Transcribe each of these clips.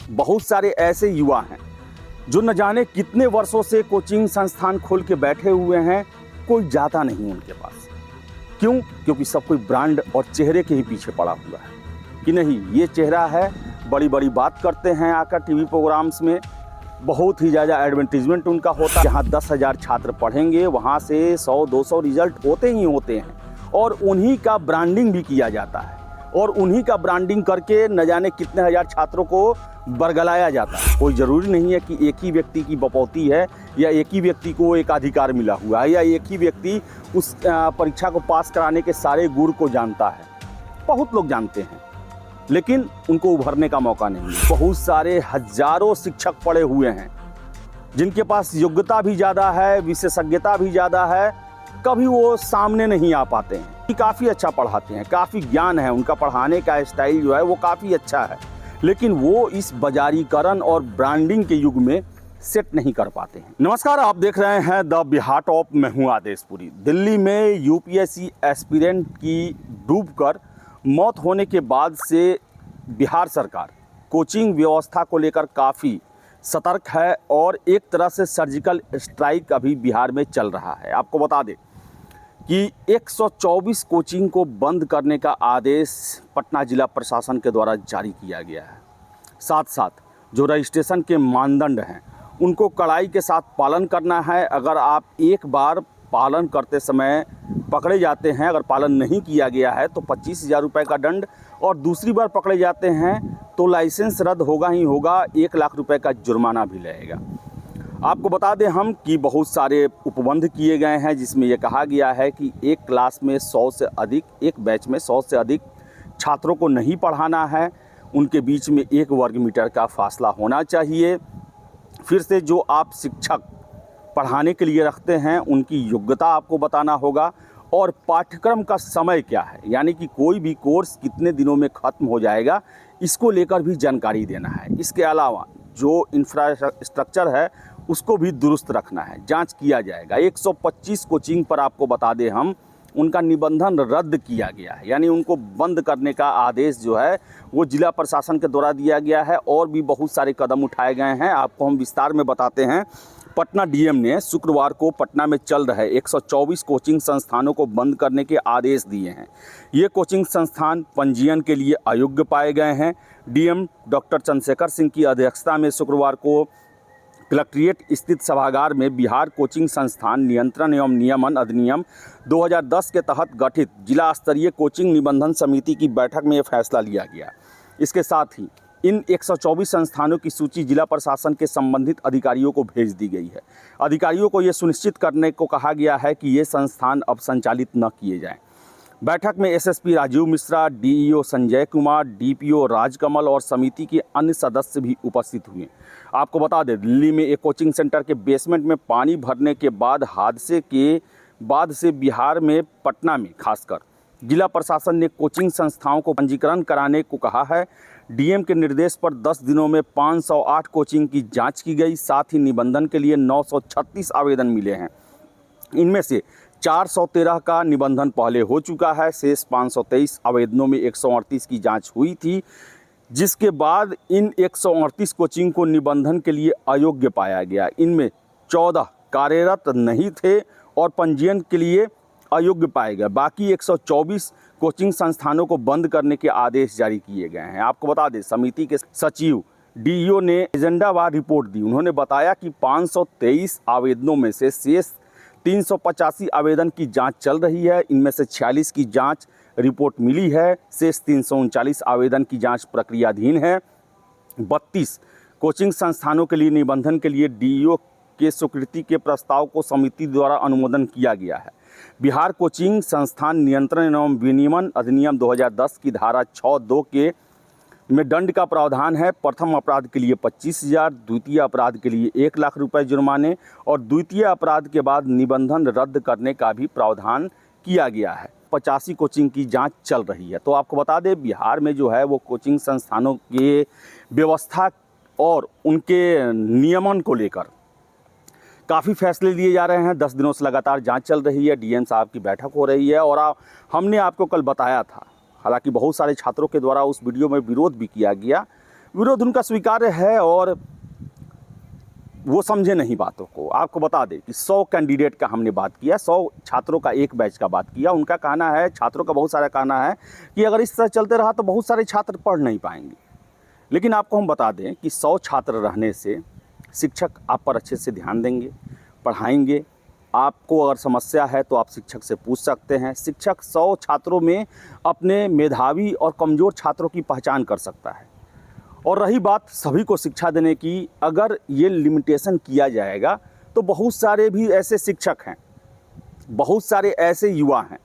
बहुत सारे ऐसे युवा हैं जो न जाने कितने वर्षों से कोचिंग संस्थान खोल के बैठे हुए हैं, कोई जाता नहीं उनके पास। क्यों? क्योंकि सब कोई ब्रांड और चेहरे के ही पीछे पड़ा हुआ है कि नहीं ये चेहरा है, बड़ी बड़ी बात करते हैं आकर टीवी प्रोग्राम्स में, बहुत ही ज़्यादा एडवर्टीजमेंट उनका होता है। जहाँ 10,000 छात्र पढ़ेंगे वहाँ से 100-200 रिजल्ट होते ही होते हैं और उन्हीं का ब्रांडिंग भी किया जाता है और उन्हीं का ब्रांडिंग करके न जाने कितने हजार छात्रों को बरगलाया जाता है। कोई ज़रूरी नहीं है कि एक ही व्यक्ति की बपौती है या एक ही व्यक्ति को एक अधिकार मिला हुआ है या एक ही व्यक्ति उस परीक्षा को पास कराने के सारे गुण को जानता है। बहुत लोग जानते हैं लेकिन उनको उभरने का मौका नहीं है। बहुत सारे हजारों शिक्षक पड़े हुए हैं जिनके पास योग्यता भी ज़्यादा है, विशेषज्ञता भी ज़्यादा है, कभी वो सामने नहीं आ पाते हैं। काफ़ी अच्छा पढ़ाते हैं, काफ़ी ज्ञान है, उनका पढ़ाने का स्टाइल जो है वो काफ़ी अच्छा है, लेकिन वो इस बाजारीकरण और ब्रांडिंग के युग में सेट नहीं कर पाते हैं। नमस्कार, आप देख रहे हैं द बिहार टॉप। मैं हूँ आदेशपुरी। दिल्ली में यूपीएससी एस्पिरेंट की डूबकर मौत होने के बाद से बिहार सरकार कोचिंग व्यवस्था को लेकर काफ़ी सतर्क है और एक तरह से सर्जिकल स्ट्राइक अभी बिहार में चल रहा है। आपको बता दें कि 124 कोचिंग को बंद करने का आदेश पटना जिला प्रशासन के द्वारा जारी किया गया है। साथ साथ जो रजिस्ट्रेशन के मानदंड हैं उनको कड़ाई के साथ पालन करना है। अगर आप एक बार पालन करते समय पकड़े जाते हैं, अगर पालन नहीं किया गया है तो 25,000 रुपये का दंड और दूसरी बार पकड़े जाते हैं तो लाइसेंस रद्द होगा ही होगा, 1 लाख रुपए का जुर्माना भी लगेगा। आपको बता दें हम कि बहुत सारे उपबंध किए गए हैं जिसमें यह कहा गया है कि एक क्लास में 100 से अधिक, एक बैच में 100 से अधिक छात्रों को नहीं पढ़ाना है, उनके बीच में 1 वर्ग मीटर का फासला होना चाहिए। फिर से जो आप शिक्षक पढ़ाने के लिए रखते हैं उनकी योग्यता आपको बताना होगा और पाठ्यक्रम का समय क्या है, यानी कि कोई भी कोर्स कितने दिनों में ख़त्म हो जाएगा, इसको लेकर भी जानकारी देना है। इसके अलावा जो इंफ्रास्ट्रक्चर है उसको भी दुरुस्त रखना है, जांच किया जाएगा। 125 कोचिंग पर आपको बता दें हम, उनका निबंधन रद्द किया गया है, यानी उनको बंद करने का आदेश जो है वो जिला प्रशासन के द्वारा दिया गया है और भी बहुत सारे कदम उठाए गए हैं। आपको हम विस्तार में बताते हैं। पटना डीएम ने शुक्रवार को पटना में चल रहे 124 कोचिंग संस्थानों को बंद करने के आदेश दिए हैं। ये कोचिंग संस्थान पंजीयन के लिए अयोग्य पाए गए हैं। डीएम डॉक्टर चंद्रशेखर सिंह की अध्यक्षता में शुक्रवार को कलेक्ट्रेट स्थित सभागार में बिहार कोचिंग संस्थान नियंत्रण एवं नियमन अधिनियम 2010 के तहत गठित जिला स्तरीय कोचिंग निबंधन समिति की बैठक में यह फैसला लिया गया। इसके साथ ही इन 124 संस्थानों की सूची जिला प्रशासन के संबंधित अधिकारियों को भेज दी गई है। अधिकारियों को यह सुनिश्चित करने को कहा गया है कि ये संस्थान अब संचालित न किए जाएं। बैठक में SSP Rajiv Mishra, DEO Sanjay Kumar, DPO Rajkamal और समिति के अन्य सदस्य भी उपस्थित हुए। आपको बता दें, दिल्ली में एक कोचिंग सेंटर के बेसमेंट में पानी भरने के बाद हादसे के बाद से बिहार में पटना में खासकर जिला प्रशासन ने कोचिंग संस्थाओं को पंजीकरण कराने को कहा है। डीएम के निर्देश पर 10 दिनों में 508 कोचिंग की जांच की गई। साथ ही निबंधन के लिए 936 आवेदन मिले हैं। इनमें से 413 का निबंधन पहले हो चुका है। शेष 523 आवेदनों में 138 की जांच हुई थी, जिसके बाद इन 138 कोचिंग को निबंधन के लिए अयोग्य पाया गया। इनमें 14 कार्यरत नहीं थे और पंजीयन के लिए अयोग्य पाए गए। बाकी 124 कोचिंग संस्थानों को बंद करने के आदेश जारी किए गए हैं। आपको बता दें, समिति के सचिव डीईओ ने एजेंडावार रिपोर्ट दी। उन्होंने बताया कि 523 आवेदनों में से शेष 385 आवेदन की जांच चल रही है। इनमें से 46 की जांच रिपोर्ट मिली है। शेष 339 आवेदन की जांच प्रक्रियाधीन है। 32 कोचिंग संस्थानों के लिए निबंधन के लिए डीईओ के स्वीकृति के प्रस्ताव को समिति द्वारा अनुमोदन किया गया है। बिहार कोचिंग संस्थान नियंत्रण एवं विनियमन अधिनियम 2010 की धारा 6(2) के में दंड का प्रावधान है। प्रथम अपराध के लिए 25,000, द्वितीय अपराध के लिए 1 लाख रुपए जुर्माने और द्वितीय अपराध के बाद निबंधन रद्द करने का भी प्रावधान किया गया है। 85 कोचिंग की जांच चल रही है। तो आपको बता दें, बिहार में जो है वो कोचिंग संस्थानों के व्यवस्था और उनके नियमन को लेकर काफ़ी फैसले लिए जा रहे हैं। 10 दिनों से लगातार जांच चल रही है। डीएम साहब की बैठक हो रही है और हमने आपको कल बताया था, हालांकि बहुत सारे छात्रों के द्वारा उस वीडियो में विरोध भी किया गया, विरोध उनका स्वीकार्य है और वो समझे नहीं बातों को। आपको बता दें कि 100 कैंडिडेट का हमने बात किया, 100 छात्रों का एक बैच का बात किया। उनका कहना है, छात्रों का बहुत सारा कहना है कि अगर इस तरह चलते रहा तो बहुत सारे छात्र पढ़ नहीं पाएंगे। लेकिन आपको हम बता दें कि 100 छात्र रहने से शिक्षक आप पर अच्छे से ध्यान देंगे, पढ़ाएंगे। आपको अगर समस्या है तो आप शिक्षक से पूछ सकते हैं। शिक्षक 100 छात्रों में अपने मेधावी और कमज़ोर छात्रों की पहचान कर सकता है। और रही बात सभी को शिक्षा देने की, अगर ये लिमिटेशन किया जाएगा तो बहुत सारे भी ऐसे शिक्षक हैं, बहुत सारे ऐसे युवा हैं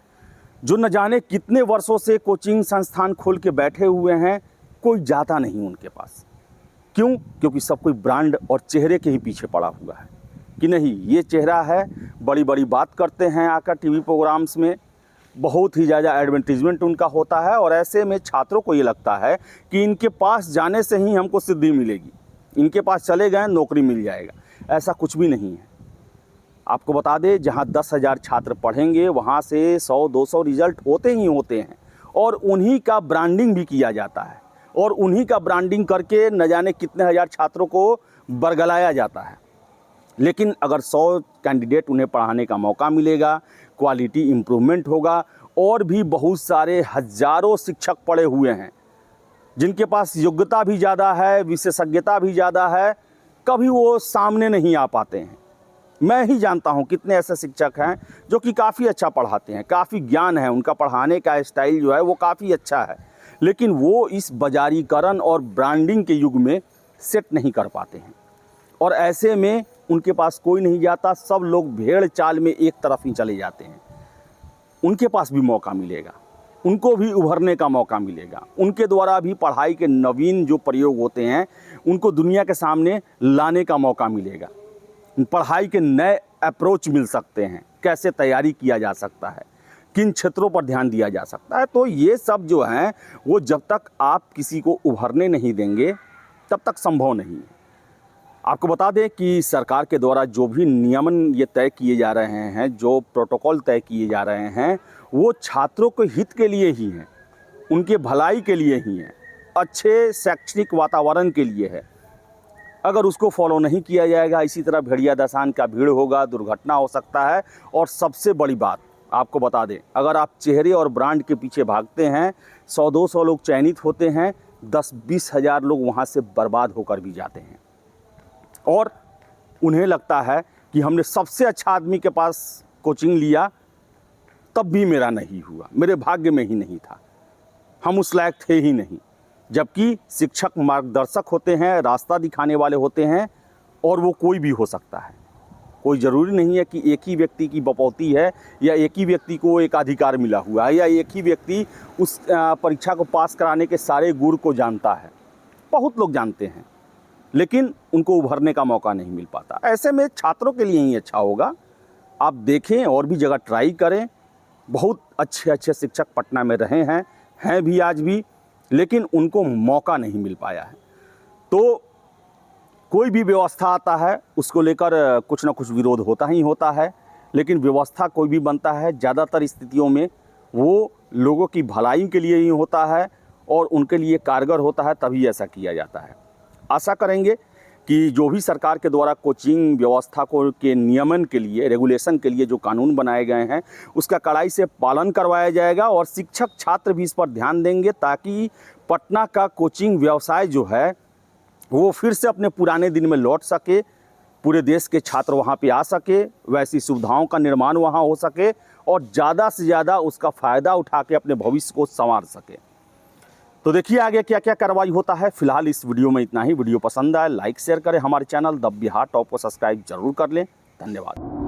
जो न जाने कितने वर्षों से कोचिंग संस्थान खोल के बैठे हुए हैं, कोई जाता नहीं उनके पास। क्यों? क्योंकि सब कोई ब्रांड और चेहरे के ही पीछे पड़ा हुआ है कि नहीं ये चेहरा है, बड़ी बड़ी बात करते हैं आकर टीवी प्रोग्राम्स में, बहुत ही ज़्यादा एडवर्टीजमेंट उनका होता है। और ऐसे में छात्रों को ये लगता है कि इनके पास जाने से ही हमको सिद्धि मिलेगी, इनके पास चले गए नौकरी मिल जाएगा। ऐसा कुछ भी नहीं है। आपको बता दें, जहाँ 10,000 छात्र पढ़ेंगे वहाँ से 100-200 रिजल्ट होते ही होते हैं और उन्हीं का ब्रांडिंग भी किया जाता है और उन्हीं का ब्रांडिंग करके न जाने कितने हज़ार छात्रों को बरगलाया जाता है। लेकिन अगर 100 कैंडिडेट उन्हें पढ़ाने का मौका मिलेगा, क्वालिटी इम्प्रूवमेंट होगा। और भी बहुत सारे हज़ारों शिक्षक पढ़े हुए हैं जिनके पास योग्यता भी ज़्यादा है, विशेषज्ञता भी ज़्यादा है, कभी वो सामने नहीं आ पाते हैं। मैं ही जानता हूँ कितने ऐसे शिक्षक हैं जो कि काफ़ी अच्छा पढ़ाते हैं, काफ़ी ज्ञान है, उनका पढ़ाने का स्टाइल जो है वो काफ़ी अच्छा है, लेकिन वो इस बाजारीकरण और ब्रांडिंग के युग में सेट नहीं कर पाते हैं। और ऐसे में उनके पास कोई नहीं जाता, सब लोग भेड़ चाल में एक तरफ ही चले जाते हैं। उनके पास भी मौका मिलेगा, उनको भी उभरने का मौका मिलेगा, उनके द्वारा भी पढ़ाई के नवीन जो प्रयोग होते हैं उनको दुनिया के सामने लाने का मौका मिलेगा। पढ़ाई के नए अप्रोच मिल सकते हैं, कैसे तैयारी किया जा सकता है, किन क्षेत्रों पर ध्यान दिया जा सकता है। तो ये सब जो हैं वो जब तक आप किसी को उभरने नहीं देंगे तब तक संभव नहीं है। आपको बता दें कि सरकार के द्वारा जो भी नियमन ये तय किए जा रहे हैं, जो प्रोटोकॉल तय किए जा रहे हैं, वो छात्रों के हित के लिए ही हैं, उनके भलाई के लिए ही हैं, अच्छे शैक्षणिक वातावरण के लिए है। अगर उसको फॉलो नहीं किया जाएगा, इसी तरह भेड़िया दसान का भीड़ होगा, दुर्घटना हो सकता है। और सबसे बड़ी बात आपको बता दें, अगर आप चेहरे और ब्रांड के पीछे भागते हैं, 100-200 लोग चयनित होते हैं, 10-20 हज़ार लोग वहाँ से बर्बाद होकर भी जाते हैं। और उन्हें लगता है कि हमने सबसे अच्छा आदमी के पास कोचिंग लिया, तब भी मेरा नहीं हुआ, मेरे भाग्य में ही नहीं था, हम उस लायक थे ही नहीं। जबकि शिक्षक मार्गदर्शक होते हैं, रास्ता दिखाने वाले होते हैं, और वो कोई भी हो सकता है। कोई ज़रूरी नहीं है कि एक ही व्यक्ति की बपौती है या एक ही व्यक्ति को एक अधिकार मिला हुआ है या एक ही व्यक्ति उस परीक्षा को पास कराने के सारे गुण को जानता है। बहुत लोग जानते हैं लेकिन उनको उभरने का मौका नहीं मिल पाता। ऐसे में छात्रों के लिए ही अच्छा होगा, आप देखें और भी जगह ट्राई करें। बहुत अच्छे अच्छे शिक्षक पटना में रहे हैं भी आज भी, लेकिन उनको मौका नहीं मिल पाया है। तो कोई भी व्यवस्था आता है उसको लेकर कुछ ना कुछ विरोध होता ही होता है, लेकिन व्यवस्था कोई भी बनता है ज़्यादातर स्थितियों में वो लोगों की भलाई के लिए ही होता है और उनके लिए कारगर होता है, तभी ऐसा किया जाता है। आशा करेंगे कि जो भी सरकार के द्वारा कोचिंग व्यवस्था को के नियमन के लिए, रेगुलेशन के लिए जो कानून बनाए गए हैं उसका कड़ाई से पालन करवाया जाएगा और शिक्षक छात्र भी इस पर ध्यान देंगे, ताकि पटना का कोचिंग व्यवसाय जो है वो फिर से अपने पुराने दिन में लौट सके, पूरे देश के छात्र वहाँ पे आ सके, वैसी सुविधाओं का निर्माण वहाँ हो सके और ज़्यादा से ज़्यादा उसका फ़ायदा उठा के अपने भविष्य को संवार सके। तो देखिए आगे क्या क्या कार्रवाई होता है। फिलहाल इस वीडियो में इतना ही। वीडियो पसंद आए लाइक शेयर करें, हमारे चैनल द बिहार टॉप को सब्सक्राइब जरूर कर लें। धन्यवाद।